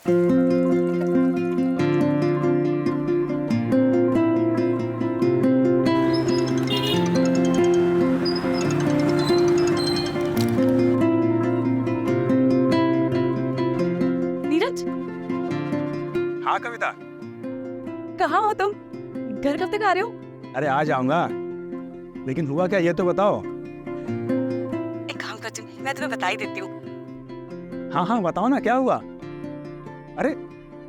नीरज, हाँ कविता। कहाँ हो तुम? घर कब तक आ रहे हो? अरे आ जाऊंगा, लेकिन हुआ क्या ये तो बताओ। एक काम करती हूँ, मैं तुम्हें बता ही देती हूँ। हाँ हाँ बताओ ना, क्या हुआ? अरे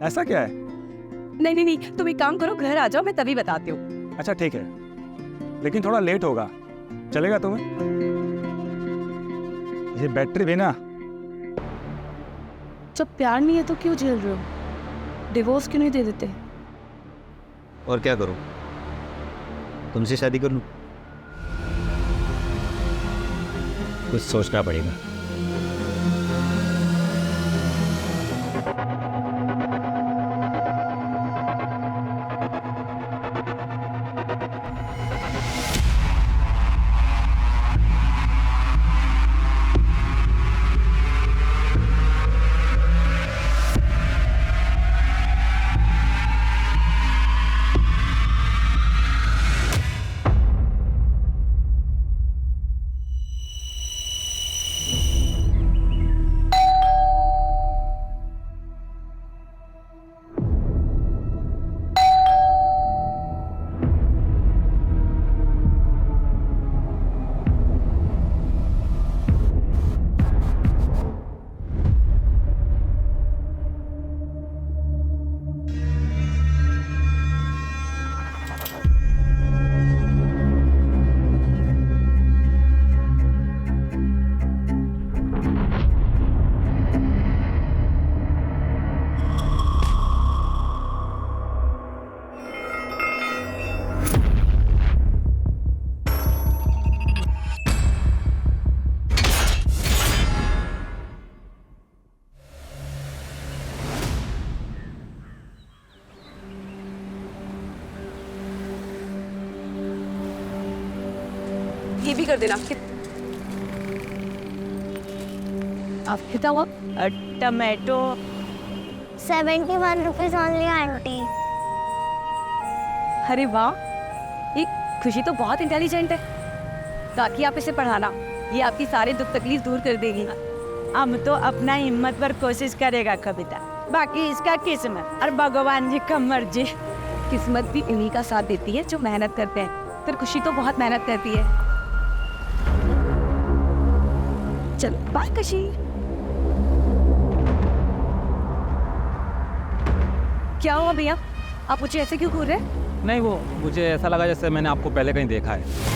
ऐसा क्या है? नहीं नहीं नहीं, तुम एक काम करो, घर आ जाओ, मैं तभी बताती हूँ। अच्छा ठीक है, लेकिन थोड़ा लेट होगा, चलेगा तुम्हें? ये बैटरी भी ना। जब प्यार नहीं है तो क्यों झेल रहे हो? डिवोर्स क्यों नहीं दे देते? और क्या करूं? तुमसे शादी कर लूं? कुछ सोचना पड़ेगा। ये भी कर देना। आप कितना हुआ? Tomato 71 rupees only aunty. अरे वाह, ये खुशी तो बहुत इंटेलिजेंट है। ताकि आप इसे पढ़ाना, ये आपकी सारे दुख तकलीफ दूर कर देगी। हम तो अपना हिम्मत पर कोशिश करेगा कविता, बाकी इसका किस्मत और भगवान जी का मर्जी। किस्मत भी इन्हीं का साथ देती है जो मेहनत करते हैं। फिर खुशी तो बहुत मेहनत करती है। चलो बाय खुशी। क्या हुआ भैया, आप मुझे ऐसे क्यों घूर रहे हैं? नहीं, वो मुझे ऐसा लगा जैसे मैंने आपको पहले कहीं देखा है।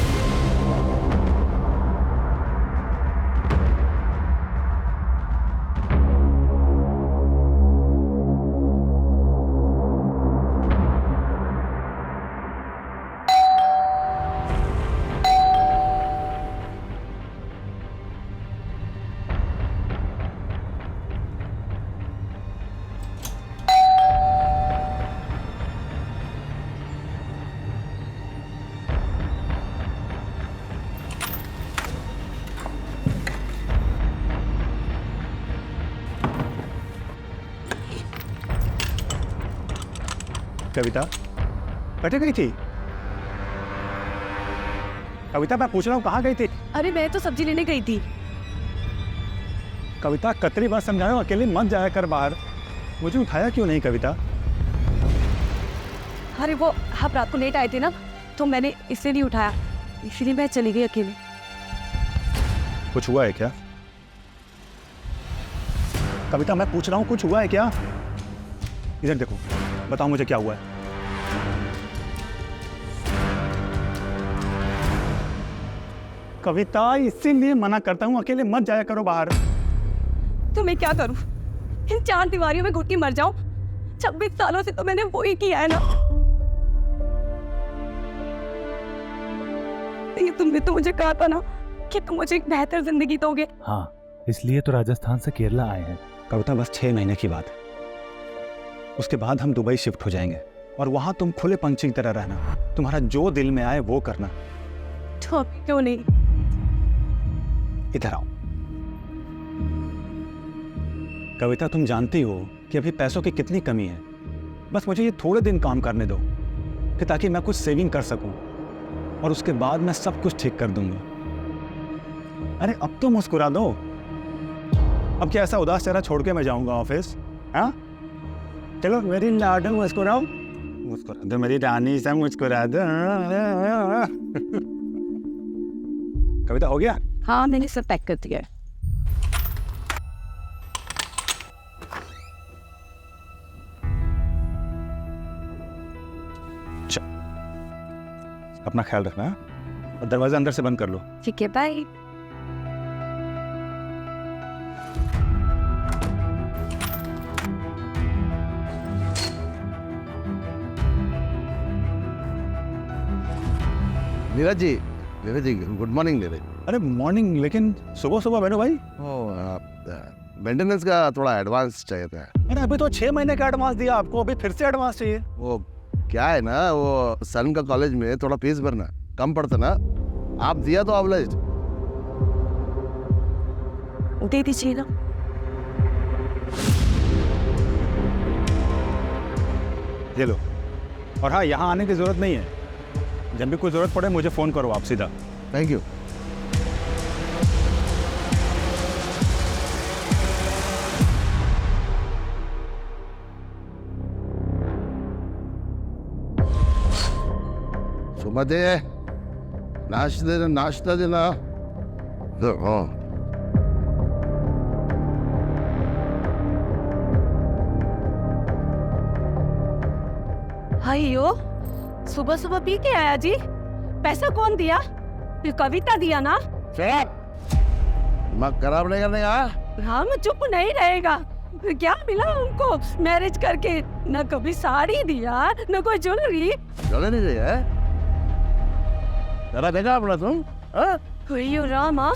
कविता कटे गई थी? कविता मैं पूछ रहा हूँ कहाँ गई थी? अरे मैं तो सब्जी लेने गई थी। कविता कतरी बार समझाओ, अकेले मत जाया कर बाहर। मुझे उठाया क्यों नहीं कविता? अरे वो आप रात को लेट आए थे ना, तो मैंने इसलिए नहीं उठाया, इसलिए मैं चली गई अकेले। कुछ हुआ है क्या? कविता मैं पूछ रहा हूँ, कुछ हुआ है क्या? इधर देखो, बताओ मुझे क्या हुआ है। कविता इसीलिए मना करता हूँ, अकेले मत जाया करो बाहर। तो मैं क्या करूं? इन 4 दीवारियों में घुट के मर जाऊं? 26 सालों से तो मैंने वो ही किया है ना। ये तुमने तो मुझे कहा था ना कि तुम मुझे एक बेहतर जिंदगी दोगे। हाँ, इसलिए तो राजस्थान से केरला आए हैं। कविता बस 6 महीने की बात है, उसके बाद हम दुबई शिफ्ट हो जाएंगे और वहां तुम खुले पंछी की तरह रहना, तुम्हारा जो दिल में आए वो करना। तो अभी क्यों नहीं? इधर आओ। कविता तुम जानती हो कि अभी पैसों की कितनी कमी है। बस मुझे ये थोड़े दिन काम करने दो कि ताकि मैं कुछ सेविंग कर सकूं, और उसके बाद मैं सब कुछ ठीक कर दूंगा। अरे अब तो मुस्कुरा दो। अब क्या ऐसा उदास चेहरा छोड़ के मैं जाऊंगा ऑफिस? हाँ चलो मेरी लाडो मुस्कुराओ, मुस्कुरा दो मेरी रानी सा, मुस्कुरा दो। कविता हो गया? हाँ मैंने सब पैक कर दिया है। अपना ख्याल रखना हाँ? और दरवाजा अंदर से बंद कर लो। ठीक है bye. Neeraj ji good morning Neeraj. अरे मॉर्निंग, लेकिन सुबह सुबह बैठो भाई। मेंटेनेंस का थोड़ा एडवांस चाहिए था। अरे अभी तो 6 महीने का एडवांस दिया आपको, अभी फिर से एडवांस चाहिए? वो क्या है ना, वो सन का कॉलेज में थोड़ा फीस भरना कम पड़ता ना, आप दिया तो ऑब्लाइज्ड। दे दीजिए ना। ये लो। और हाँ, यहाँ आने की जरूरत नहीं है, जब भी कोई जरूरत पड़े मुझे फोन करो आप सीधा। Thank you. सुमते नाश्ता देना। हाँ हाइयो, सुबह सुबह पी के आया जी? पैसा कौन दिया? ये कविता दिया ना? दिमाग खराब नहीं करने का। हाँ मैं चुप नहीं रहेगा। क्या मिला उनको मैरिज करके? न कभी साड़ी दिया, न कोई ज्वेलरी। चले नहीं रही है, जरा देखा अपना तुम। अयो रामा,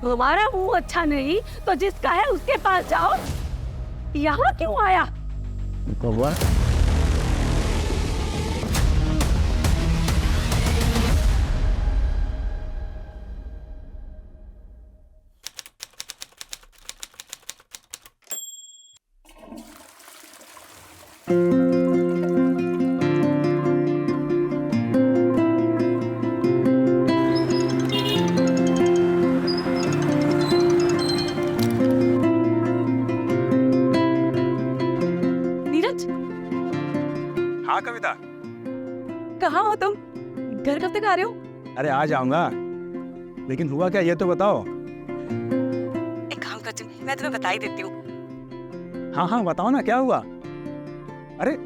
हमारा मुंह अच्छा नहीं तो जिसका है उसके पास जाओ। यहाँ क्यों आया? हुआ नीरज, हाँ कविता। कहाँ हो तुम? घर कब तक आ रहे हो? अरे आ जाऊंगा, लेकिन हुआ क्या ये तो बताओ। एक काम करती हूँ, मैं तुम्हें बता ही देती हूँ। हाँ हाँ बताओ ना, क्या हुआ? अरे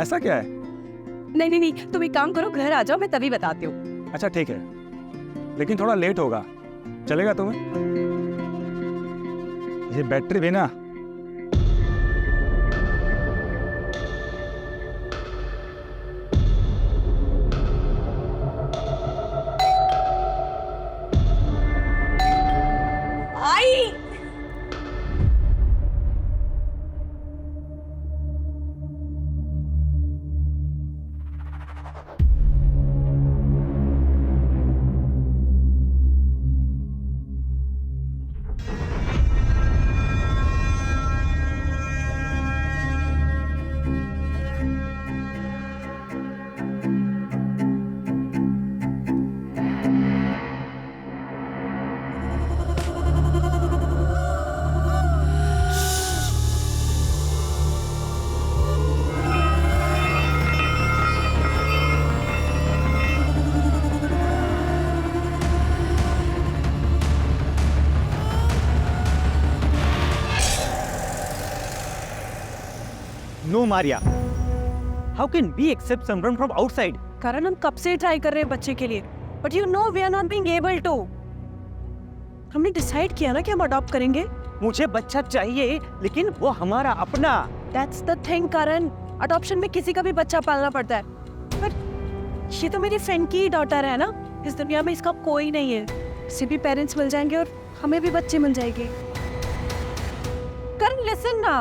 ऐसा क्या है? नहीं नहीं नहीं, तुम एक काम करो, घर आ जाओ, मैं तभी बताती हूँ। अच्छा ठीक है, लेकिन थोड़ा लेट होगा, चलेगा तुम्हें? ये बैटरी भी ना। आई No, Maria. How can we accept someone from outside? कारण हम कब से ट्राई कर रहे हैं बच्चे के लिए, but you know we are not being able to. हमने डिसाइड किया ना कि हम अडॉप्ट करेंगे। मुझे बच्चा चाहिए, लेकिन वो हमारा अपना। That's the thing Karan, adoption में किसी का भी बच्चा पालना पड़ता है। पर ये तो मेरी फ्रेंड की डॉटर है ना, इस दुनिया में इसका कोई नहीं है। इसे भी पेरेंट्स मिल जाएंगे और हमें भी बच्चे मिल जाएंगे। करण लिसन ना।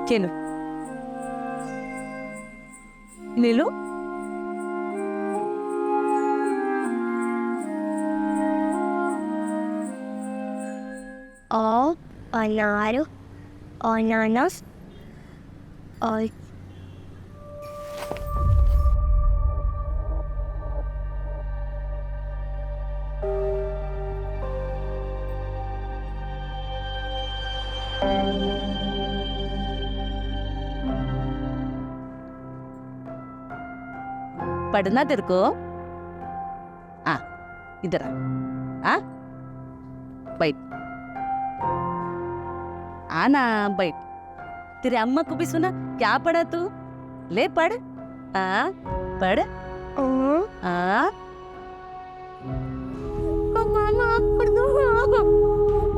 ये लो, ले लो। और अनार अनानास और पढ़ना तेरे को? इधर आ, बैठ, आना बैठ। तेरे अम्मा को भी सुना क्या पढ़ा तू? ले पढ़, पढ़, मम्मा पढ़ दो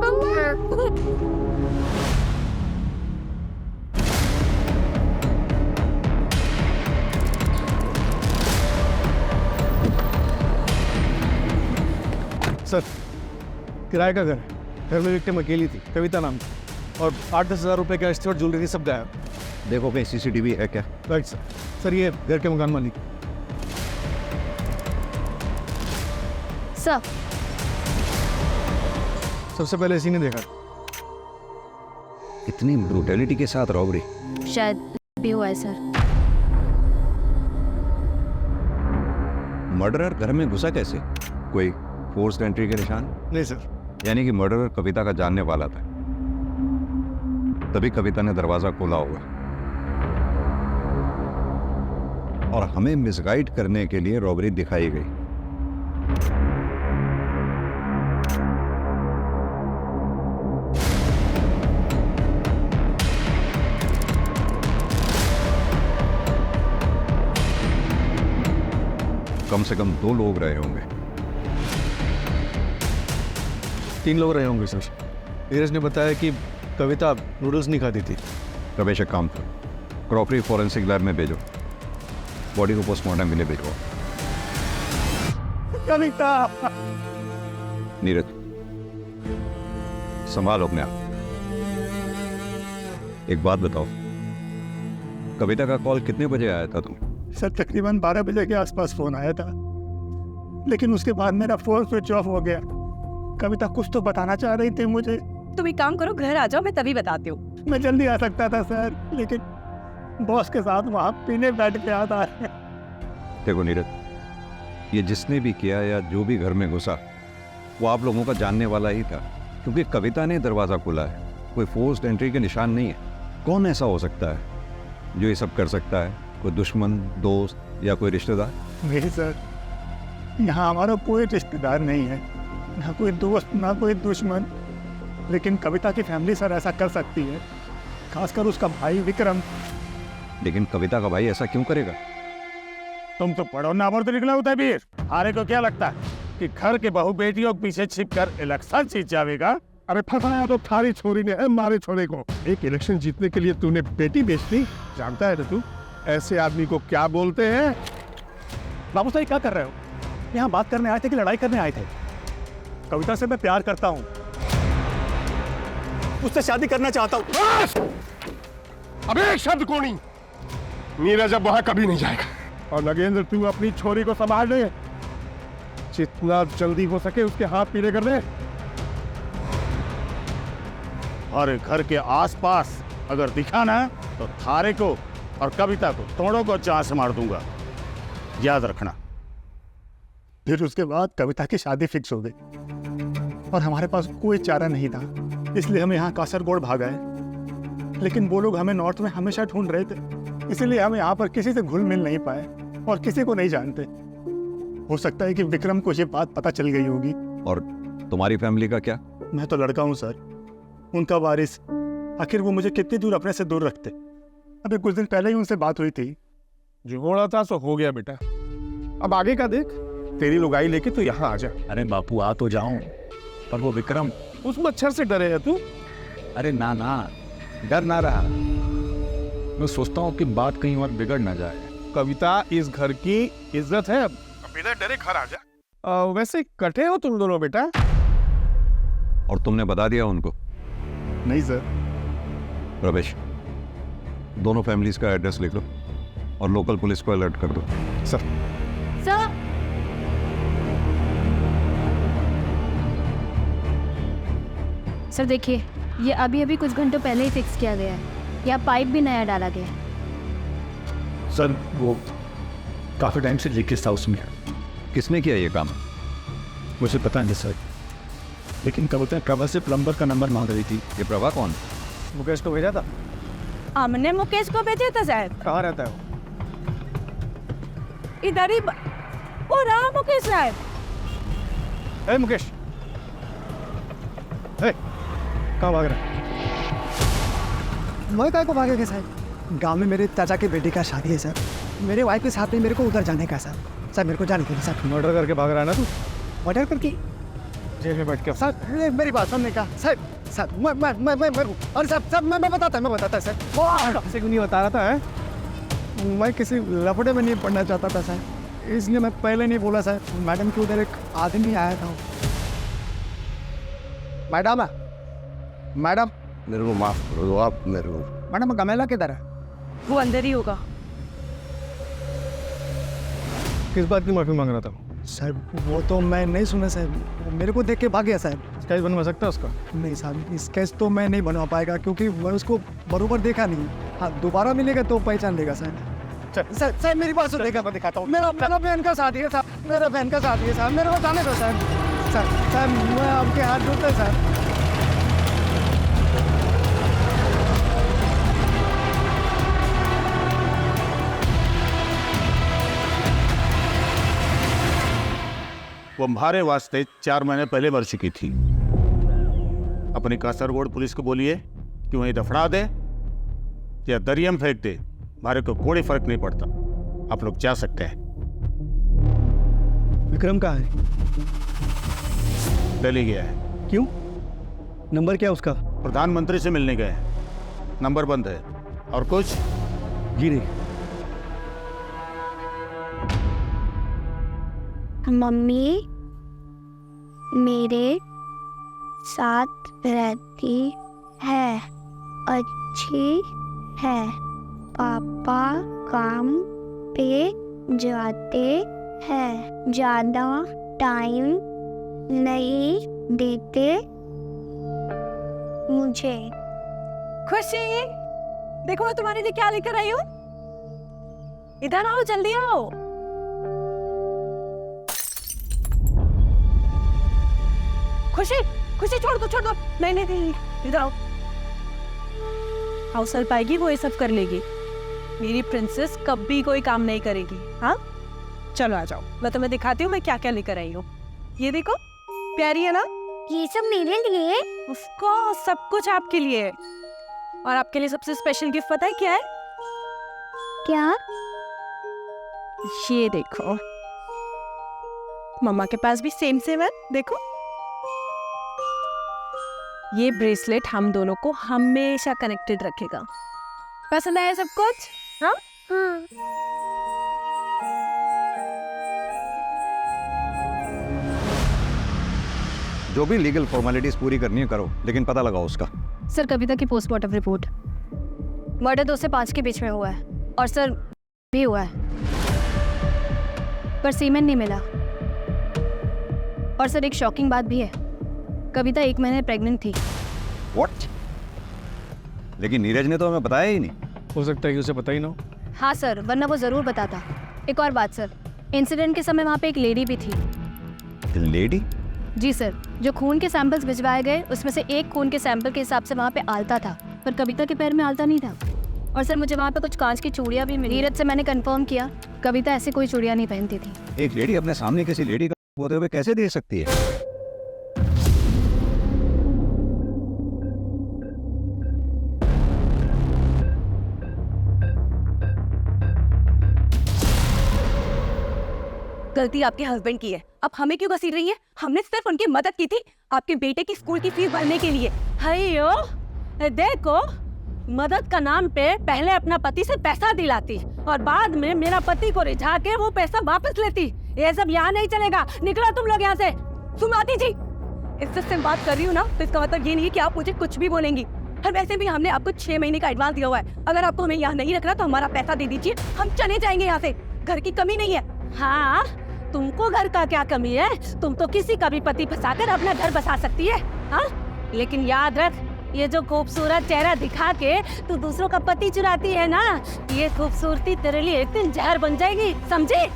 मम्मा। सर, किराए का घर है। घर में विक्टिम अकेली थी, कविता नाम की, और 8-10 हज़ार रुपए का एस्टेट ज्वेलरी सब गायब। देखो कहीं CCTV है क्या? Right sir. सर ये घर के मकान मालिक। सर सबसे पहले इसी ने देखा। इतनी ब्रूटैलिटी के साथ रॉबरी। शायद भी हुआ है सर। मर्डरर घर में घुसा कैसे? कोई फोर्स्ड एंट्री के निशान? नहीं सर। यानी कि मर्डरर कविता का जानने वाला था, तभी कविता ने दरवाजा खोला होगा और हमें मिसगाइड करने के लिए रॉबरी दिखाई गई। कम से कम 2 लोग रहे होंगे। 3 लोग रहे होंगे सर। नीरज ने बताया कि कविता नूडल्स नहीं खाती थी। रमेश एक काम करो, क्रॉकरी फॉरेंसिक लैब में भेजो, बॉडी को पोस्टमार्टम के लिए भेजो। कविता! नीरज संभालो अपने आप। एक बात बताओ, कविता का कॉल कितने बजे आया था तुम? सर तकरीबन 12 बजे के आसपास फ़ोन आया था, लेकिन उसके बाद मेरा फ़ोन स्विच ऑफ हो गया। कविता कुछ तो बताना चाह रही थी मुझे। तुम एक काम करो, घर आ जाओ, मैं तभी बताती हूँ। मैं जल्दी आ सकता था सर, लेकिन बॉस के साथ वहाँ पीने बैठ के याद आ रहे। देखो नीरज, ये जिसने भी किया या जो भी घर में घुसा वो आप लोगों का जानने वाला ही था, क्योंकि कविता ने दरवाज़ा खोला है। कोई फोर्स्ड एंट्री के निशान नहीं है। कौन ऐसा हो सकता है जो ये सब कर सकता है? कोई दुश्मन, दोस्त या कोई रिश्तेदार? नहीं सर, यहाँ हमारा कोई रिश्तेदार नहीं है, ना कोई दोस्त ना कोई दुश्मन। लेकिन कविता की फैमिली सर ऐसा कर सकती है, खासकर उसका भाई विक्रम। लेकिन कविता का भाई ऐसा क्यों करेगा? तुम तो पढ़ो ना, तो निकला होता है वीर। हारे को क्या लगता है कि घर के बहू बेटियों के पीछे छिपकर इलेक्शन जीत जाएगा? अरे फंसाया तो थारी छोरी ने है मारे छोरे को। एक इलेक्शन जीतने के लिए तूने बेटी बेच दी। जानता है ना तू ऐसे आदमी को क्या बोलते हैं? बाबू साहब क्या कर रहे हो? यहाँ बात करने आए थे कि लड़ाई करने आए थे? कविता से मैं प्यार करता हूँ, उससे शादी करना चाहता हूँ। अबे एक शब्द को नहीं। नीरज अब वहां कभी नहीं जाएगा। और नगेंद्र तू अपनी छोरी को संभाल ले, जितना जल्दी हो सके उसके हाथ पीले कर दे। और घर के आसपास अगर दिखा ना तो थारे को और कविता को तोड़ों को चाह से मार दूंगा, याद रखना। फिर उसके बाद कविता की शादी फिक्स हो गई और हमारे पास कोई चारा नहीं था, इसलिए हम यहाँ कासरगोड भाग आए। लेकिन वो लोग हमें नॉर्थ में हमेशा ढूंढ रहे थे, इसीलिए हम यहाँ पर किसी से घुल मिल नहीं पाए और किसी को नहीं जानते। हो सकता है कि विक्रम को ये बात पता चल गई होगी। और तुम्हारी फैमिली का क्या? मैं तो लड़का हूँ सर, उनका वारिस। आखिर वो मुझे कितनी दूर अपने से दूर रखते? अभी कुछ दिन पहले ही उनसे बात हुई थी। जो होना था सो हो गया बेटा, अब आगे का देख। तेरी लुगाई लेके तू यहाँ आ जा। अरे बापू आ तो जाऊं, पर वो विक्रम। उस मच्छर से डरे है तू? अरे ना ना, डर ना रहा, मैं सोचता हूँ कि बात कहीं और बिगड़ ना जाए। कविता इस घर की इज्जत है, अब बिना डरे घर आ जा। वैसे कटे हो तुम दोनों बेटा? और तुमने बता दिया उनको? नहीं सर। रमेश, दोनों फैमिलीज का एड्रेस लिख लो और लोकल पुलिस को अलर्ट कर दो। सर सर सर देखिए, ये अभी अभी कुछ घंटों पहले ही फिक्स किया गया है। यहाँ पाइप भी नया डाला गया है। सर वो काफ़ी टाइम से लीकेज था उसमें। किसने किया ये काम? मुझे पता नहीं सर, लेकिन क्या बोलते हैं प्रभा से प्लम्बर का नंबर मांग रही थी। ये प्रभा कौन? मुकेश को भेजा था। हमने मुकेश को भेजा था साहब। कहाँ रहता है वो? इधर ही ओ रहा मुकेश साहब। ए मुकेश, ए कहाँ भाग रहा है? मैं काय को भागेगा सर? गांव में मेरे चाचा के बेटे का शादी है सर। मेरे वाइफ के साथ में मेरे को उधर जाने का सर। सर मेरे को जाने के लिए सर। मर्डर करके भाग रहा है ना तू? ऑर्डर करके जेल में बैठ के। सर मेरी बात सुनने का सर। सर मैं मरूं। अरे सर मैं बताता सर। किसी को नहीं बता रहा था है? मैं किसी लफड़े में नहीं पढ़ना चाहता था सर, इसलिए मैं पहले नहीं बोला सर। मैडम के उधर एक आदमी आया था। मैडम मैडम मेरे को माफ करो दो आप मेरे को। मैडम गमेला किधर है? वो अंदर ही होगा। किस बात की माफी मांग रहा था? सर वो तो मैं नहीं सुना सर, मेरे को देख के भाग गया सर। स्केच बनवा सकता है उसका? नहीं सर, स्केच तो मैं नहीं बनवा पाएगा क्योंकि मैं उसको बरोबर देखा नहीं। हाँ दोबारा मिलेगा तो पहचान लेगा सर। सर मेरी बात सुनेगा, मैं दिखाता हूँ। मेरा बहन का शादी है सर। मेरा बहन का शादी है सर, मेरे को जाने दो सर। सर मैं आपके हाथ जोड़ता हूं, सर। वो हमारे वास्ते 4 महीने पहले मर चुकी थी। अपनी कासरगोड पुलिस को बोलिए कि वहीं दफना दे या दरिया में फेंक दे, हमारे को कोई फर्क नहीं पड़ता। आप लोग जा सकते हैं। विक्रम कहाँ है? दिल्ली गया है। क्यों? नंबर क्या उसका? प्रधानमंत्री से मिलने गए हैं, नंबर बंद है। और कुछ? जी नहीं। मम्मी मेरे साथ रहती है, अच्छी है। पापा काम पे जाते हैं, ज़्यादा टाइम नहीं देते मुझे। खुशी, देखो मैं तुम्हारे लिए क्या लेकर आई हूँ। इधर आओ, जल्दी आओ। खुशी खुशी छोड़ दो। नहीं नहीं नहीं, इधर आओ। हाउस हेल्प आएगी, वो ये सब कर लेगी। मेरी प्रिंसेस कभी कोई काम नहीं करेगी। हाँ चलो आ जाओ, मैं तुम्हें दिखाती हूँ मैं क्या क्या लेकर आई हूँ। ये देखो, प्यारी है ना? ये सब मेरे लिए? ऑफ कोर्स, सब कुछ आपके लिए। और आपके लिए सबसे स्पेशल गिफ्ट पता है क्या है? क्या? ये देखो, मम्मा के पास भी सेम है, देखो। ये ब्रेसलेट हम दोनों को हमेशा कनेक्टेड रखेगा। पसंद आया सब कुछ? हाँ हाँ। जो भी लीगल फॉर्मेलिटीज पूरी करनी है करो, लेकिन पता लगाओ उसका। सर कविता की पोस्टमार्टम रिपोर्ट, मर्डर 2 से 5 के बीच में हुआ है और सर भी हुआ है, पर सीमेंट नहीं मिला। और सर एक शॉकिंग बात भी है, कविता 1 महीने प्रेग्नेंट थी। व्हाट? लेकिन नीरज ने तो हमें बताया ही नहीं। हो सकता है कि उसे पता ही ना हो। हाँ सर, वरना वो ज़रूर बताता। एक और बात सर, इंसिडेंट के समय वहाँ पे एक लेडी भी थी। लेडी? जी सर, जो खून के सैंपल्स भिजवाए गए उसमें से एक खून के सैंपल के हिसाब से वहाँ पे आलता था, पर कविता के पैर में आलता नहीं था। और सर मुझे वहाँ पे कुछ कांच की चूड़ियाँ भी मिली। नीरज से मैंने कंफर्म किया, कविता ऐसी कोई चूड़ियाँ नहीं पहनती थी। एक लेडी अपने सामने किसी लेडी का होते हुए कैसे दे सकती है? गलती आपके हस्बैंड की है, अब हमें क्यों घसीट रही है? हमने सिर्फ उनकी मदद की थी आपके बेटे की स्कूल की फीस भरने के लिए। हयो देखो, मदद का नाम पे पहले अपना पति से पैसा दिलाती और बाद में मेरा पति को रिझा के वो पैसा वापस लेती। ये सब यहाँ नहीं चलेगा, निकलो तुम लोग यहाँ से। सुमाती जी, इससे बात कर रही हूँ ना, तो इसका मतलब ये नहीं है कि आप मुझे कुछ भी बोलेंगी। और वैसे भी हमने आपको 6 महीने का एडवांस दिया हुआ है। अगर आपको हमें यहाँ नहीं रखना तो हमारा पैसा दे दीजिए, हम चले जाएंगे यहाँ से। घर की कमी नहीं है। हाँ, तुमको घर का क्या कमी है? तुम तो किसी का भी पति फंसाकर अपना घर बसा सकती है। हाँ, लेकिन याद रख, ये जो खूबसूरत चेहरा दिखा के तू दूसरों का पति चुराती है ना, ये खूबसूरती तेरे लिए एक दिन जहर बन जाएगी, समझे?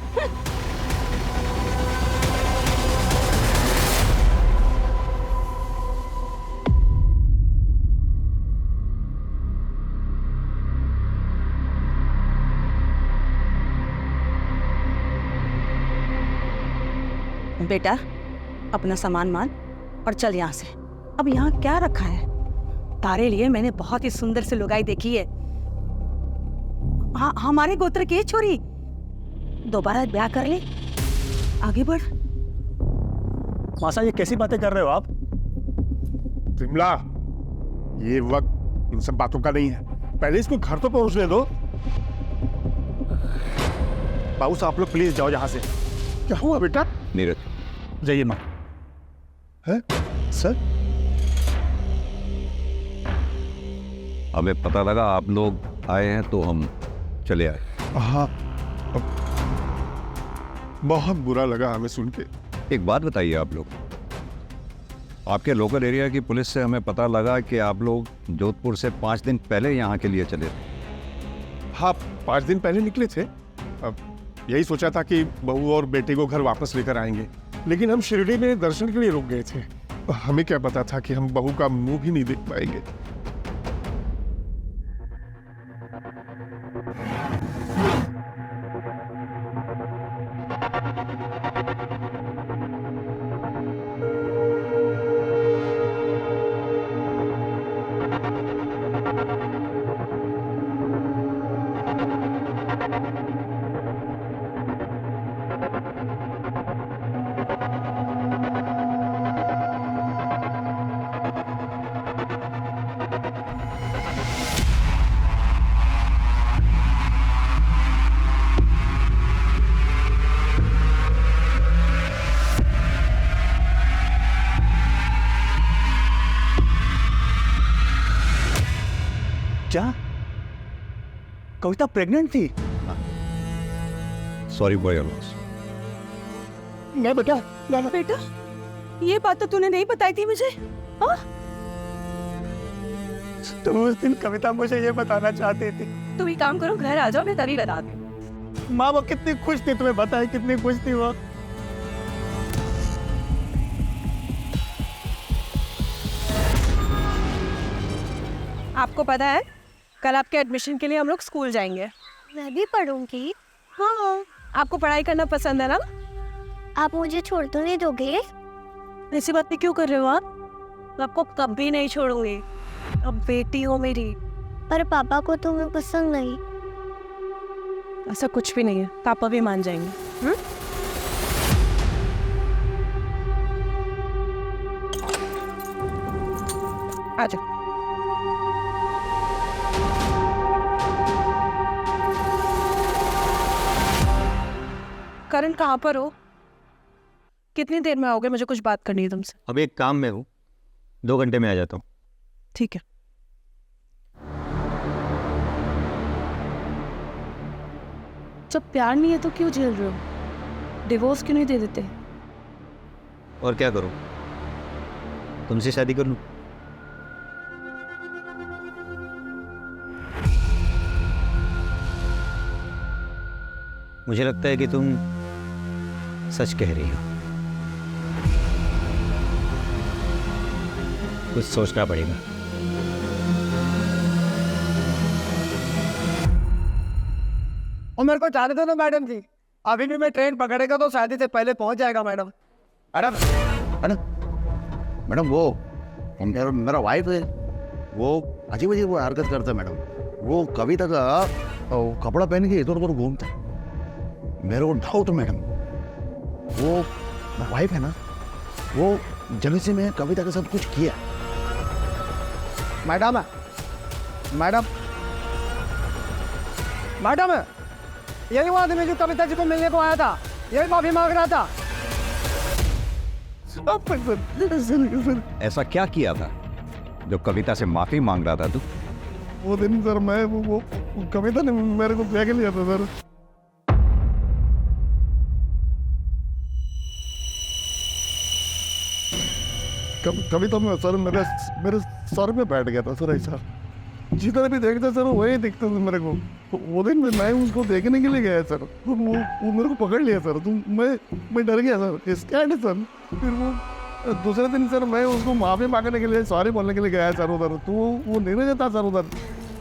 बेटा, अपना सामान मान और चल यहाँ से। अब यहाँ क्या रखा है? तारे लिए मैंने बहुत ही सुंदर सी लुगाई देखी है। हाँ, हमारे गोत्र की छोरी, दोबारा ब्याह कर ले, आगे बढ़। मासा ये कैसी बातें कर रहे हो आप? विमला, ये वक्त इन सब बातों का नहीं है। पहले इसको घर तो पहुंचने दो। बाबू साहब, आप लोग प्लीज जाओ यहाँ से। क्या हुआ बेटा? नीरज, जाइए माँ। है सर? हमें पता लगा आप लोग आए हैं तो हम चले आए। हाँ, बहुत बुरा लगा हमें सुन के। एक बात बताइए, आप लोग, आपके लोकल एरिया की पुलिस से हमें पता लगा कि आप लोग जोधपुर से 5 दिन पहले यहाँ के लिए चले थे। हाँ, 5 दिन पहले निकले थे। अब यही सोचा था कि बहू और बेटे को घर वापस लेकर आएंगे, लेकिन हम शिरडी में दर्शन के लिए रुक गए थे। हमें क्या पता था कि हम बहू का मुंह भी नहीं देख पाएंगे। क्या कविता प्रेग्नेंट थी? Sorry for your loss. नहीं बेटा, बेटा, ये बात तो तूने नहीं बताई थी मुझे। हाँ? तो उस दिन कविता मुझे ये बताना चाहती थी। तुम एक काम करो, घर आ जाओ, मैं तभी बता दूँ। माँ वो कितनी खुश थी, तुम्हें बताया कितनी खुश थी वो। आपको पता है, कल आपके एडमिशन के लिए हम लोग स्कूल जाएंगे। मैं भी पढ़ूंगी। हाँ, आपको पढ़ाई करना पसंद है ना? आप मुझे छोड़ तो नहीं दोगे? ऐसी बातें क्यों कर रहे हो आप? मैं आपको कभी नहीं छोड़ूंगी। अब बेटी हो मेरी। पर पापा को तो मैं पसंद नहीं। ऐसा कुछ भी नहीं है, पापा भी मान जाएंगे। आ जाओ। करण, कहाँ पर हो? कितनी देर में आओगे? मुझे कुछ बात करनी है तुमसे। अभी एक काम में हूँ, 2 घंटे में आ जाता हूँ। ठीक है। जब प्यार नहीं है तो क्यों झेल रहे हो? डिवोर्स क्यों नहीं दे देते? और क्या करूँ, तुमसे शादी कर लूँ? मुझे लगता है कि तुम सच कह रही हो। कुछ सोचना पड़ेगा। और मेरे को जाने दो ना मैडम जी, अभी भी मैं ट्रेन पकड़ेगा तो शादी से पहले पहुंच जाएगा मैडम। मैडम मैडम मैडम, वो मेरा वाइफ है, वो अजीब अजीब वो हरकत करता है मैडम। वो कविता का कपड़ा पहन के इधर उधर घूमता है। मेरे को डाउट मैडम, वो वाइफ है ना, वो जलसे में कविता के साथ कुछ किया। मैडम मैडम मैडम, यही वो आदमी जो कविता जी को मिलने को आया था, यही माफी मांग रहा था। ऐसा क्या किया था? जो कविता से माफी मांग रहा था तू? वो दिन सर मैं वो कविता ने मेरे को ब्रेक लिया था सर। कविता में सर मेरे सर में बैठ गया था सर ऐसा, जिधर भी देखता सर वही दिखता था मेरे को। वो दिन मैं उसको देखने के लिए गया सर, वो मेरे को पकड़ लिया सर। तो मैं डर गया सर, स्कैर्ड है सर। फिर वो दूसरे दिन सर मैं उसको माफ़ी मांगने के लिए सॉरी बोलने के लिए गया सर उधर, तो वो नहीं था सर उधर।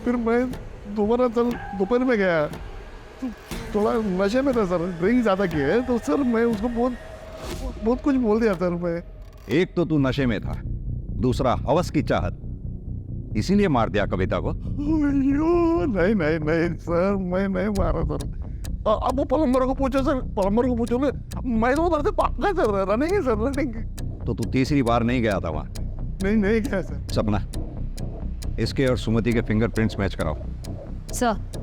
फिर मैं दोबारा सर दोपहर में गया, तो थोड़ा नशे में था सर, ड्रिंक ज़्यादा किया है, तो सर मैं उसको बहुत कुछ बोल दिया सर मैं। एक तो तू नशे में था, दूसरा हवस की चाहत, इसीलिए मार दिया कविता को? नहीं सर, मैं नहीं मारा सर। अब वो प्लम्बर को पूछो सर, प्लम्बर को पूछो, मैं तो उधर से भागा सर, रनिंग सर रनिंग। तो तू तीसरी बार नहीं गया था वहाँ? नहीं गया सर। सपना, इसके और सुमति के फिंगरप्रिंट्स मैच कराओ। सर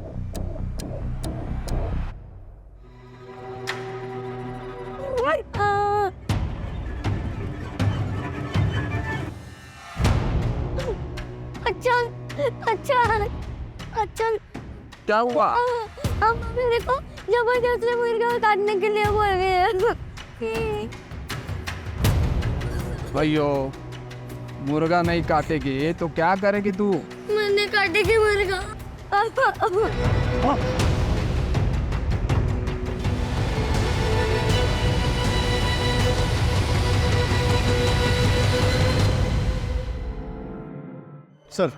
अच्छा क्या हुआ? अब मेरे को जबरदस्ती मुर्गा काटने के लिए बोल गए। भैयो, मुर्गा नहीं काटेगी तो क्या करेगी तू? मैंने काटेगी मुर्गा। सर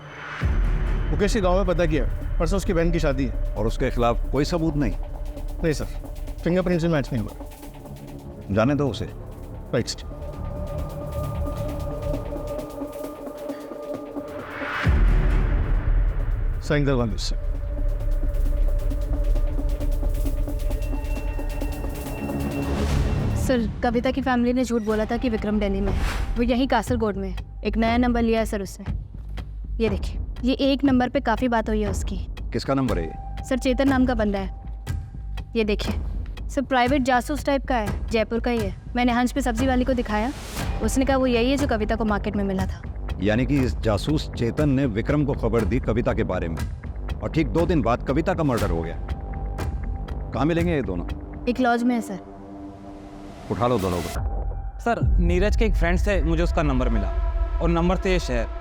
मुकेश के गांव में पता किया, परसों उसकी बहन की शादी है। और उसके खिलाफ कोई सबूत नहीं? नहीं सर, फिंगरप्रिंट्स में मैच नहीं हुआ। जाने दो उसे। Right sir. साइन करवा लो सर। सर कविता की फैमिली ने झूठ बोला था कि विक्रम दिल्ली में है, वो यहीं कासरगोड में है। एक नया नंबर लिया है सर उससे। ये देखिए, ये एक नंबर पे काफ़ी बात हुई है उसकी। किसका नंबर है ये? सर चेतन नाम का बंदा है। ये देखिए सर, प्राइवेट जासूस टाइप का है, जयपुर का ही है। मैंने हंस पे सब्जी वाली को दिखाया, उसने कहा वो यही है जो कविता को मार्केट में मिला था। यानी कि इस जासूस चेतन ने विक्रम को खबर दी कविता के बारे में, और ठीक 2 दिन बाद कविता का मर्डर हो गया। कहाँ मिलेंगे ये दोनों? एक लॉज में है सर। उठा लो दोनों को। सर नीरज के एक फ्रेंड से मुझे उसका नंबर मिला, और नंबर से ये शहर।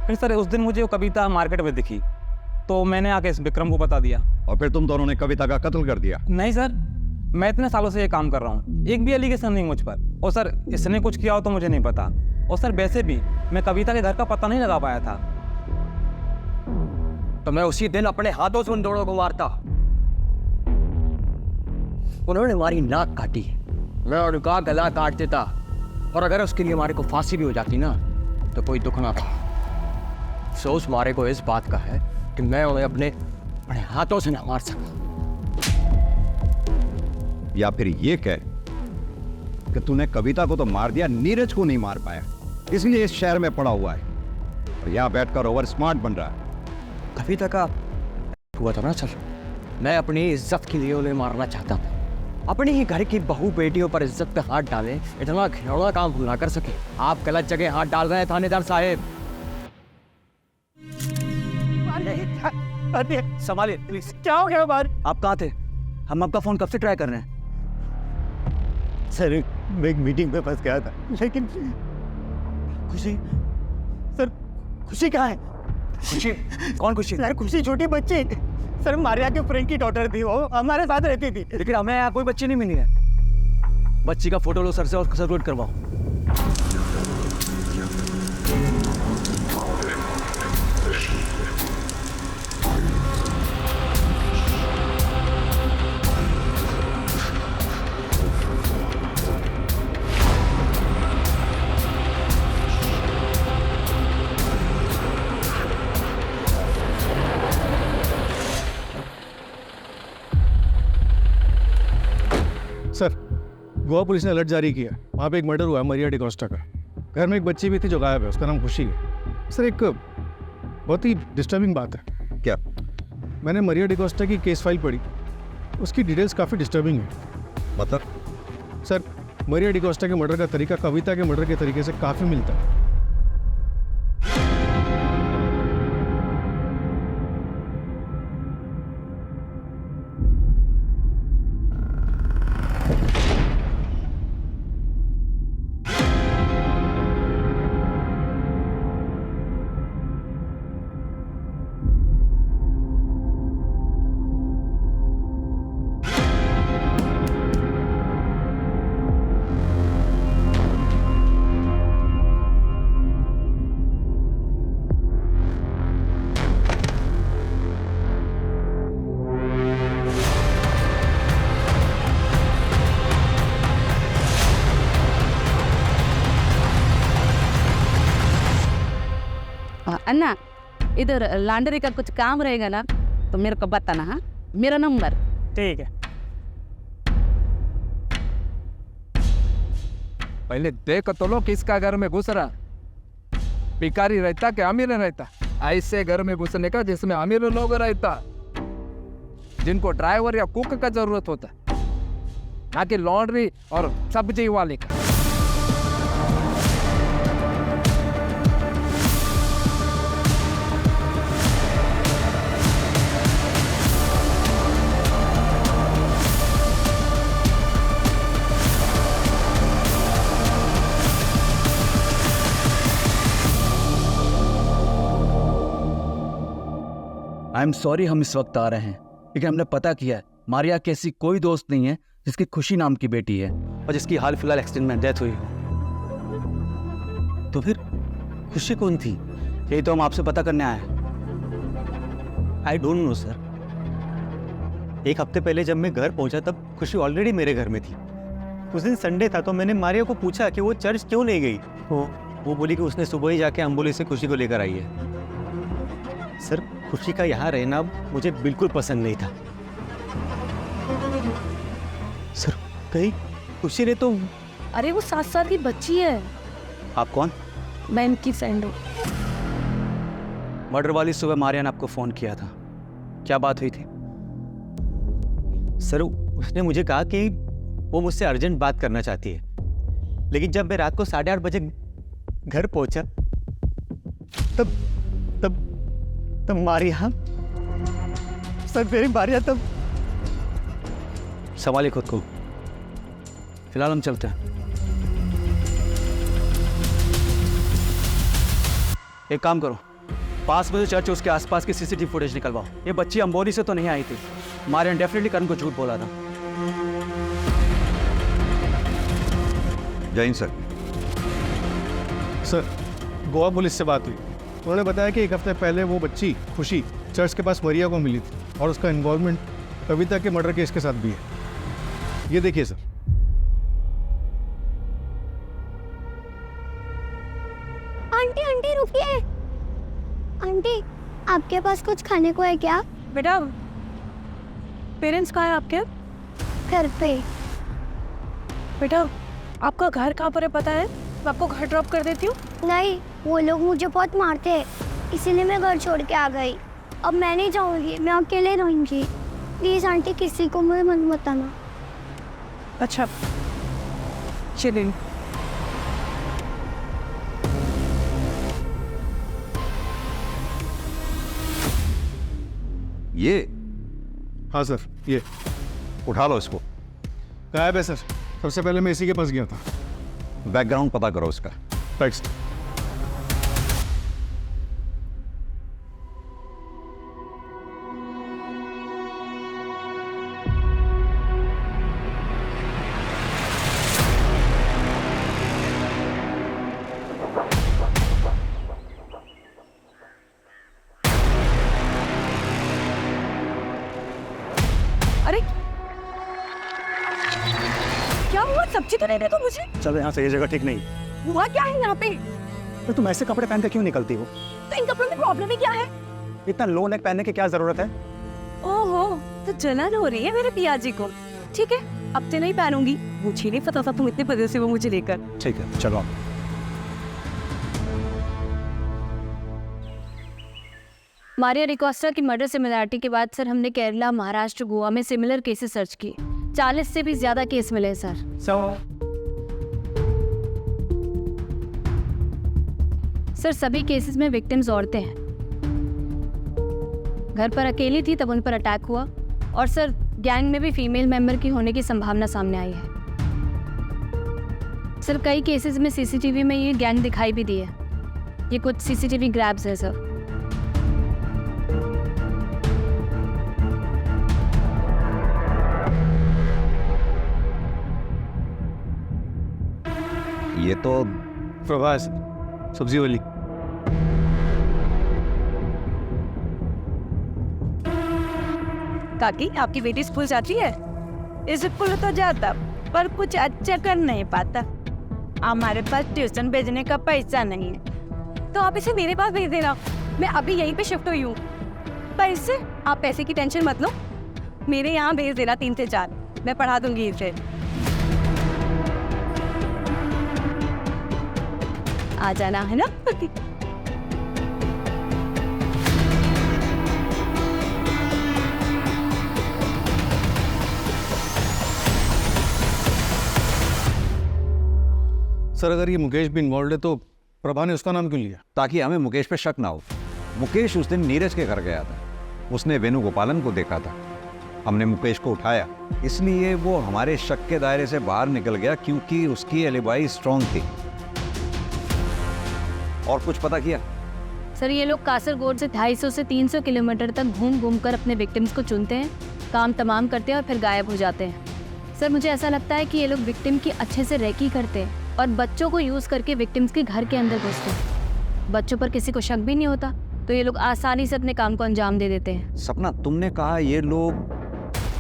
फिर सर उस दिन मुझे वो कविता मार्केट में दिखी, तो मैंने आके इस विक्रम को बता दिया। और फिर तुम दोनों ने कविता का कत्ल कर दिया? नहीं सर, मैं इतने सालों से ये काम कर रहा हूँ, एक भी एलिगेशन नहीं मुझ पर। और सर इसने कुछ किया हो तो मुझे नहीं पता। और सर वैसे भी मैं कविता के घर का पता नहीं लगा पाया था। तो मैं उसी दिन अपने हाथों से उन दोनों को मारता। उन्होंने हमारी नाक काटी, मैं उनका गला काट देता, और अगर उसके लिए हमारे को फांसी भी हो जाती ना तो कोई दुख ना था। अफसोस मारे को इस बात का है कि मैं उन्हें अपने हाथों से ना मार सका। या फिर ये कह कि तूने कविता को तो मार दिया, नीरज को नहीं मार पाया, इसलिए इस शहर में पड़ा हुआ है और यहाँ बैठकर ओवर स्मार्ट बन रहा है। कविता का हुआ था ना सर, मैं अपनी इज्जत के लिए उन्हें मारना चाहता था। अपने ही घर की बहू बेटियों पर इज्जत पे हाथ डाले, इतना घिनौना काम भूल ना कर सके। आप गलत जगह हाथ डाल रहे हैं थानेदार साहब। अरे संभालिए प्लीज। क्या हो गया बाहर? आप कहाँ थे? हम आपका फोन कब से ट्राई कर रहे हैं। सर मैं एक मीटिंग में फंस गया था, लेकिन खुशी सर, खुशी कहाँ है? खुशी? कौन खुशी? सर खुशी छोटी बच्ची, सर मारिया के फ्रेंड की डॉटर थी, वो हमारे साथ रहती थी। लेकिन हमें यहाँ कोई बच्ची नहीं मिली है। बच्ची का फोटो लो सर से और सर्कुलेट करवाओ। सर गोवा पुलिस ने अलर्ट जारी किया, वहाँ पे एक मर्डर हुआ है मरिया डिकोस्टा का। घर में एक बच्ची भी थी जो गायब है, उसका नाम खुशी है। सर एक बहुत ही डिस्टर्बिंग बात है। क्या? मैंने मरिया डिकोस्टा की केस फाइल पढ़ी, उसकी डिटेल्स काफ़ी डिस्टर्बिंग है। मतलब? सर मरिया डिकोस्टा के मर्डर का तरीका कविता के मर्डर के तरीके से काफ़ी मिलता है। अन्ना इधर लॉन्ड्री का कुछ काम रहेगा ना तो मेरे को बताना। हाँ, मेरा नंबर। ठीक है। पहले देख तो लो किसका घर में घुस रहा, भिखारी रहता कि अमीर रहता। ऐसे घर में घुसने का जिसमें अमीर लोग रहता, जिनको ड्राइवर या कुक का जरूरत होता, ना कि लॉन्ड्री और सब्जी वाले का। आई एम सॉरी हम इस वक्त आ रहे हैं, क्योंकि हमने पता किया है मारिया की ऐसी कोई दोस्त नहीं है जिसकी खुशी नाम की बेटी है और जिसकी हाल फिलहाल एक्सीडेंट में डेथ हुई हो। तो फिर खुशी कौन थी? यही तो हम आपसे पता करने आए हैं। I don't know sir. एक हफ्ते पहले जब मैं घर पहुंचा तब खुशी ऑलरेडी मेरे घर में थी। उस दिन संडे था तो मैंने मारिया को पूछा कि वो चर्च क्यों नहीं गई। वो बोली कि उसने सुबह ही जाके एम्बुलेंस से खुशी को लेकर आई है। सर, खुशी का यहाँ रहना मुझे बिल्कुल पसंद नहीं था। सर, कहीं खुशी ने तो... अरे वो 7 साल की बच्ची है। आप कौन? मैं इनकी फ्रेंड हूँ। मर्डर वाली सुबह मारिया ने आपको फोन किया था, क्या बात हुई थी? सर, उसने मुझे कहा कि वो मुझसे अर्जेंट बात करना चाहती है, लेकिन जब मैं रात को 8:30 बजे घर पहुंचा तब मारिया, सर मेरी मारिया तब... संभालिए खुद को, फिलहाल हम चलते हैं। एक काम करो, पास में जो चर्च है उसके आसपास की सीसीटीवी फुटेज निकलवाओ। ये बच्ची अंबोली से तो नहीं आई थी। मारिया ने डेफिनेटली करण को झूठ बोला था। जय Hind sir. Sir, Goa police से बात हुई। उन्होंने बताया कि एक हफ्ते पहले वो बच्ची खुशी चर्च के पास मरिया को मिली थी और उसका इन्वॉल्वमेंट कविता के मर्डर केस के साथ भी है। ये देखिए सर। आंटी आंटी रुकिए। आंटी, आपके पास कुछ खाने को है क्या? बेटा, पेरेंट्स कहाँ हैं आपके? घर पे। बेटा, आपका घर कहाँ पर है पता है? मैं आपको घर ड्रॉप कर देती हूँ। नहीं, वो लोग मुझे बहुत मारते हैं, इसीलिए मैं घर छोड़ के आ गई। अब मैं नहीं जाऊंगी, मैं अकेले रहूंगी। प्लीज आंटी, किसी को मुझे मत बताना। अच्छा, चलिए। ये? हाँ सर, ये उठा लो इसको। गायब है सर। सबसे पहले मैं इसी के पास गया था। बैकग्राउंड पता करो उसका। Right sir. अरे क्या हुआ? सब्जी तो नहीं दे तो मुझे। चलो यहाँ से, ये जगह ठीक नहीं। हुआ क्या है यहाँ पे? तो तुम ऐसे कपड़े पहन के क्यों निकलती हो? तो इन कपड़ों में प्रॉब्लम ही क्या है? इतना लो नेक पहनने की क्या जरूरत है? ओहो, तो जलन हो रही है मेरे पिया जी को। ठीक है, अब से नहीं पहनूंगी। मुझे नहीं पता था तुम इतने पदे से वो मुझे लेकर। ठीक है, चलो आप। मारिया डिकोस्टा की मर्डर सिमिलरिटी के बाद सर हमने केरला, महाराष्ट्र, गोवा में सिमिलर केसेस सर्च किए। 40 से भी ज्यादा केस मिले सर। सर सभी केसेस में विक्टिम्स औरतें हैं। घर पर अकेली थी तब उन पर अटैक हुआ, और सर गैंग में भी फीमेल मेंबर की होने की संभावना सामने आई है। सर कई केसेस में सीसीटीवी में ये गैंग दिखाई भी दी है। ये कुछ सीसीटीवी ग्रैब्स है सर। ये तो प्रभास, सब्जी वाली। काकी, आपकी बेटी स्कूल जाती है? स्कूल तो जाता पर कुछ अच्छा कर नहीं पाता। हमारे पास ट्यूशन भेजने का पैसा नहीं है, तो आप इसे मेरे पास भेज देना। मैं अभी यहीं पे शिफ्ट हुई हूँ। पैसे? आप पैसे की टेंशन मत लो, मेरे यहाँ भेज देना 3 से 4, मैं पढ़ा दूंगी इसे। आ जाना है ना। सर अगर ये मुकेश भी इन्वॉल्व है तो प्रभा ने उसका नाम क्यों लिया? ताकि हमें मुकेश पे शक ना हो। मुकेश उस दिन नीरज के घर गया था, उसने वेणुगोपालन को देखा था, हमने मुकेश को उठाया, इसलिए वो हमारे शक के दायरे से बाहर निकल गया क्योंकि उसकी एलिबाई स्ट्रांग थी। और कुछ पता किया? सर ये लोग कासरगोड से 250 से 300 किलोमीटर तक घूम घूम कर अपने विक्टिम्स को चुनते हैं, काम तमाम करते हैं और फिर गायब हो जाते हैं। सर मुझे ऐसा लगता है कि ये लोग विक्टिम की अच्छे से रेकी करते हैं और बच्चों को यूज़ करके विक्टिम्स के घर के अंदर घुसते हैं। बच्चों पर किसी को शक भी नहीं होता तो ये लोग आसानी से अपने काम को अंजाम दे देते हैं। सपना, तुमने कहा ये लोग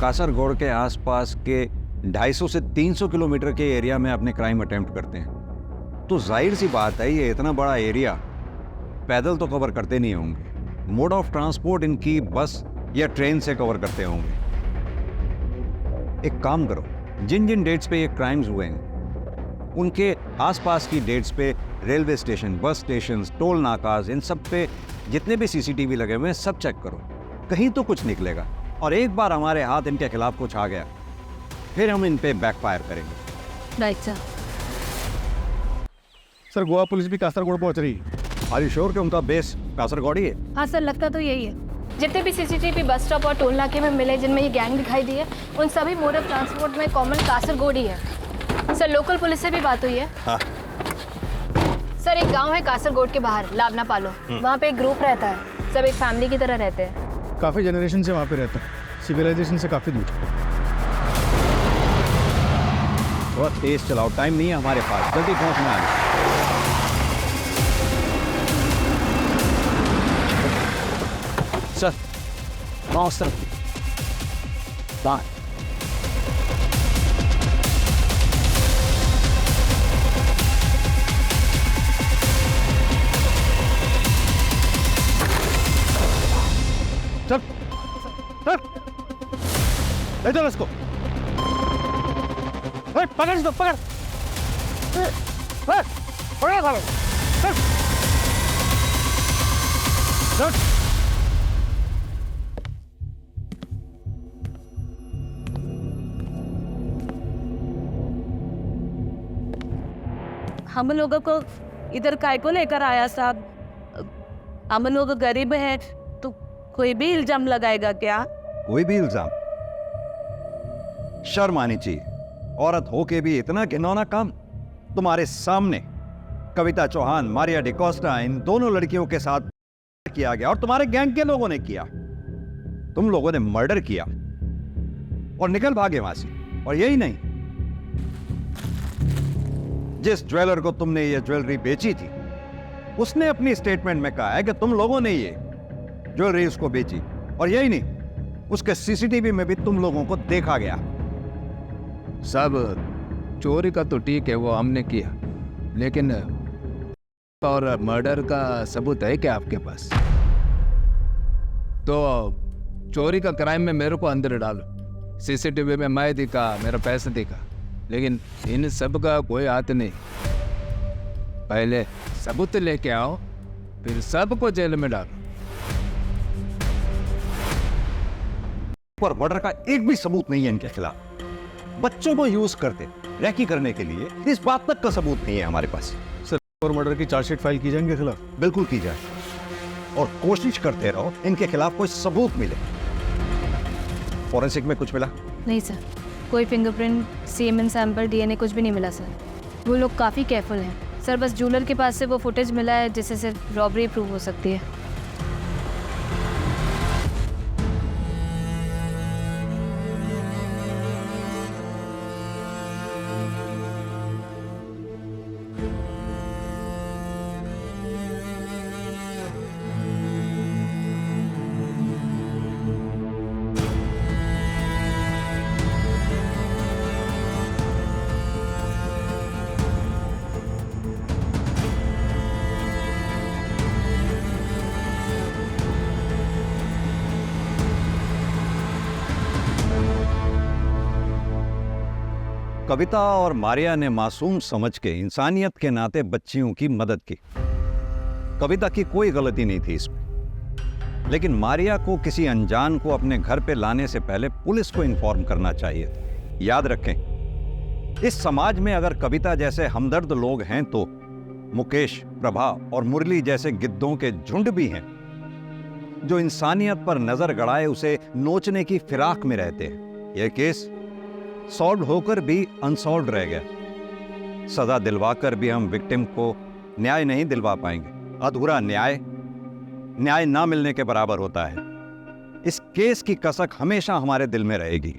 कासरगोड के आसपास के 250 से 300 किलोमीटर के एरिया में अपने क्राइम अटेम्प्ट करते हैं, तो जाहिर सी बात है ये इतना बड़ा एरिया पैदल तो कवर करते नहीं होंगे। मोड ऑफ ट्रांसपोर्ट इनकी बस या ट्रेन से कवर करते होंगे। एक काम करो, जिन जिन डेट्स पे ये क्राइम्स हुए हैं उनके आसपास की डेट्स पे railway station, bus station, toll नाकाज, इन सब पे जितने भी सीसीटीवी लगे हुए हैं सब चेक करो, कहीं तो कुछ निकलेगा। और एक बार हमारे हाथ इनके खिलाफ कुछ आ गया फिर हम इन पे बैकफायर करेंगे। Right sir. Sir Goa police भी कासरगोड पहुंच रही है। आर यू श्योर कि उनका बेस कासरगोड ही है? हाँ सर, लगता तो यही है। जितने भी सीसीटीवी बस स्टॉप और टोल नाके में मिले जिनमें ये गैंग दिखाई दी है, उन सभी मोड ऑफ ट्रांसपोर्ट में कॉमन कासरगोड ही है। सर लोकल पुलिस से भी बात हुई है। हाँ। सर एक गांव है कासरगोड के बाहर, लावना पालो, वहाँ पे एक ग्रुप रहता है, सब एक फैमिली की तरह रहते हैं। काफी जनरेशन से वहाँ पे रहता है, सिविलाइजेशन से काफी दूर। बहुत तेज चलाओ, टाइम नहीं है हमारे पास, जल्दी पहुंचना है। सर वहाँ सर बाहर चल चल ले चल इसको। पकड़ इसको, पकड़ पकड़ चल चल। हम लोगों को इधर काय को लेकर आया साहब? हम लोग गरीब हैं तो कोई भी इल्जाम लगाएगा क्या? कोई भी इल्जाम? शर्म आनी चाहिए, औरत होके भी इतना घिनौना काम। तुम्हारे सामने कविता चौहान, मारिया डिकोस्टा, इन दोनों लड़कियों के साथ किया गया और तुम्हारे गैंग के लोगों ने किया। तुम लोगों ने मर्डर किया और निकल भागे वहां से। और यही नहीं, जिस ज्वेलर को तुमने ये ज्वेलरी बेची थी उसने अपनी स्टेटमेंट में कहा है कि तुम लोगों ने ये ज्वेलरी उसको बेची। और यही नहीं, उसके सीसीटीवी में भी तुम लोगों को देखा गया। सब चोरी का तो ठीक है, वो हमने किया, लेकिन और मर्डर का सबूत है क्या आपके पास? तो चोरी का क्राइम में मेरे को अंदर डालो। सीसीटीवी में मैं दिखा, मेरा पैसा दिखा, लेकिन इन सब का कोई हाथ नहीं। पहले सबूत लेके आओ, फिर सबको जेल में डालो। पर मर्डर का एक भी सबूत नहीं है इनके खिलाफ। बच्चों को यूज करते रैकी करने के लिए, इस बात तक का सबूत नहीं है हमारे पास। सर और मर्डर की चार्जशीट फाइल की जाएंगे खिलाफ? बिल्कुल की जाए, और कोशिश करते रहो इनके खिलाफ कोई सबूत मिले। फॉरेंसिक में कुछ मिला? नहीं सर, कोई फिंगरप्रिंट, सीमेन सैंपल, डीएनए कुछ भी नहीं मिला सर। वो लोग काफ़ी केयरफुल हैं सर। बस ज्वेलर के पास से वो फुटेज मिला है जिससे सिर्फ रॉबरी प्रूव हो सकती है। कविता और मारिया ने मासूम समझ के इंसानियत के नाते बच्चियों की मदद की। कविता की कोई गलती नहीं थी इसमें, लेकिन मारिया को किसी अनजान को अपने घर पे लाने से पहले पुलिस को इन्फॉर्म करना चाहिए था। याद रखें, इस समाज में अगर कविता जैसे हमदर्द लोग हैं तो मुकेश, प्रभा और मुरली जैसे गिद्धों के झुंड भी हैं जो इंसानियत पर नजर गड़ाए उसे नोचने की फिराक में रहते हैं। यह केस सॉल्व होकर भी अनसॉल्व रह गया। सजा दिलवाकर भी हम विक्टिम को न्याय नहीं दिलवा पाएंगे। अधूरा न्याय ना मिलने के बराबर होता है। इस केस की कसक हमेशा हमारे दिल में रहेगी।